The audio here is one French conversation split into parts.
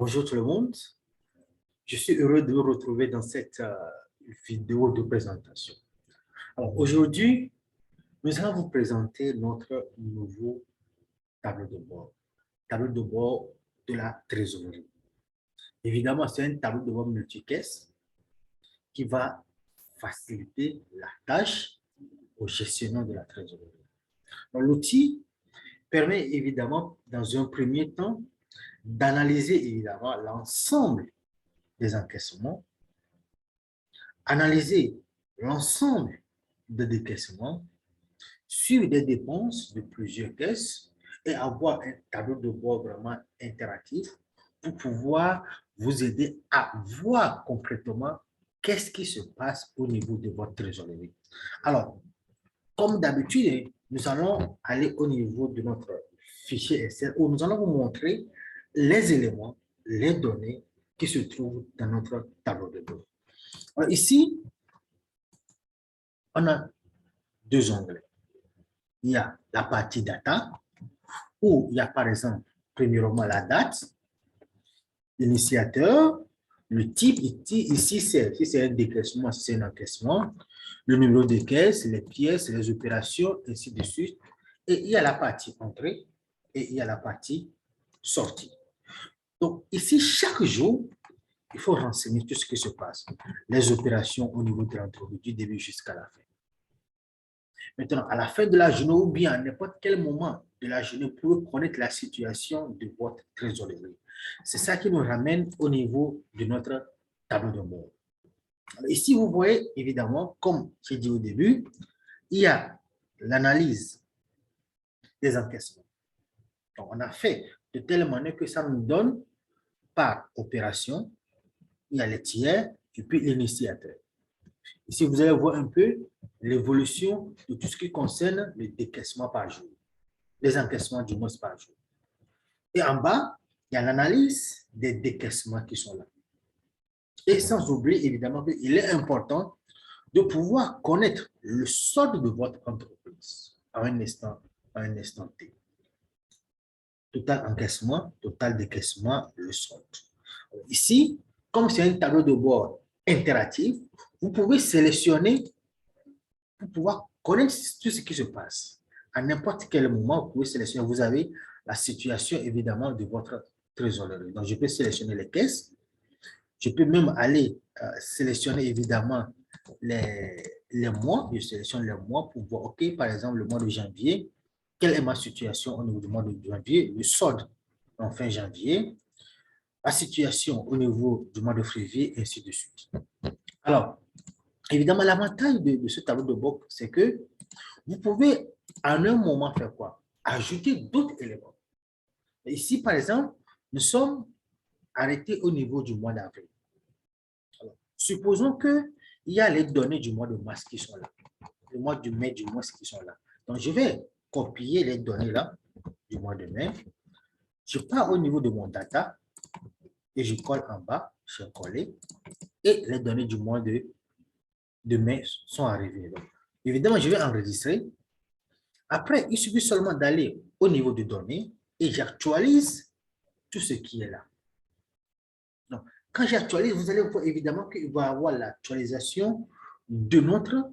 Bonjour tout le monde, je suis heureux de vous retrouver dans cette vidéo de présentation. Alors aujourd'hui, nous allons vous présenter notre nouveau tableau de bord de la trésorerie. Évidemment, c'est un tableau de bord multi-caisse qui va faciliter la tâche au gestionnaire de la trésorerie. L'outil permet évidemment, dans un premier temps, d'analyser évidemment l'ensemble des encaissements, analyser l'ensemble des décaissements, suivre des dépenses de plusieurs caisses et avoir un tableau de bord vraiment interactif pour pouvoir vous aider à voir concrètement qu'est-ce qui se passe au niveau de votre trésorerie. Alors, comme d'habitude, nous allons aller au niveau de notre fichier Excel où nous allons vous montrer les éléments, les données qui se trouvent dans notre tableau de bord. Alors ici, on a deux onglets. Il y a la partie data, où il y a par exemple, premièrement, la date, l'initiateur, le type, ici c'est un décaissement, si c'est un encaissement, le numéro de caisse, les pièces, les opérations, ainsi de suite. Et il y a la partie entrée et il y a la partie sortie. Donc ici, chaque jour, il faut renseigner tout ce qui se passe, les opérations au niveau de l'entreprise, du début jusqu'à la fin. Maintenant, à la fin de la journée ou bien à n'importe quel moment de la journée, vous pouvez connaître la situation de votre trésorerie. C'est ça qui nous ramène au niveau de notre tableau de bord. Ici, vous voyez, évidemment, comme j'ai dit au début, il y a l'analyse des encaissements. Donc, on a fait de telle manière que ça nous donne par opération, il y a les tiers et puis l'initiateur. Ici, vous allez voir un peu l'évolution de tout ce qui concerne le décaissement par jour, les encaissements du mois par jour. Et en bas, il y a l'analyse des décaissements qui sont là. Et sans oublier, évidemment, qu'il est important de pouvoir connaître le solde de votre entreprise à un instant T. Total encaissement, total décaissement, le solde. Ici, comme c'est un tableau de bord interactif, vous pouvez sélectionner pour pouvoir connaître tout ce qui se passe. À n'importe quel moment, vous pouvez sélectionner. Vous avez la situation, évidemment, de votre trésorerie. Donc, je peux sélectionner les caisses. Je peux même aller sélectionner, évidemment, les mois. Je sélectionne les mois pour voir, OK, par exemple, le mois de janvier, quelle est ma situation au niveau du mois de janvier, le solde en fin janvier, la situation au niveau du mois de février, et ainsi de suite. Alors, évidemment, l'avantage de ce tableau de bord, c'est que vous pouvez à un moment faire quoi? Ajouter d'autres éléments. Ici, par exemple, nous sommes arrêtés au niveau du mois d'avril. Supposons qu'il y a les données du mois de mars qui sont là, le mois de mai, du mois qui sont là. Donc, je vais copier les données là du mois de mai. Je pars au niveau de mon data et je colle en bas, je vais coller et les données du mois de mai sont arrivées. Donc, évidemment, je vais enregistrer. Après, il suffit seulement d'aller au niveau de données et j'actualise tout ce qui est là. Donc, quand j'actualise, vous allez voir évidemment qu'il va y avoir l'actualisation de notre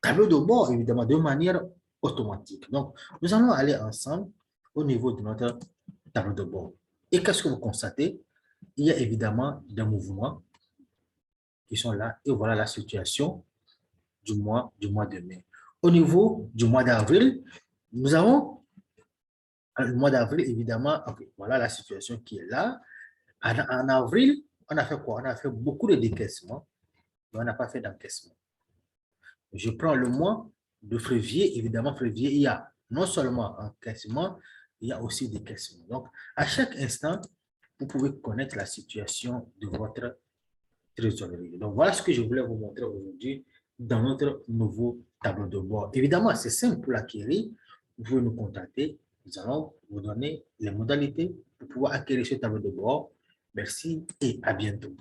tableau de bord, évidemment, de manière automatique. Donc, nous allons aller ensemble au niveau de notre tableau de bord. Et qu'est-ce que vous constatez? Il y a évidemment des mouvements qui sont là. Et voilà la situation du mois de mai. Au niveau du mois d'avril, nous avons le mois d'avril, évidemment, okay, voilà la situation qui est là. En avril, on a fait quoi? On a fait beaucoup de décaissements, mais on n'a pas fait d'encaissement. Je prends le mois de février, évidemment, février, il y a non seulement encaissement, il y a aussi décaissement. Donc, à chaque instant, vous pouvez connaître la situation de votre trésorerie. Donc, voilà ce que je voulais vous montrer aujourd'hui dans notre nouveau tableau de bord. Évidemment, c'est simple pour l'acquérir. Vous pouvez nous contacter. Nous allons vous donner les modalités pour pouvoir acquérir ce tableau de bord. Merci et à bientôt.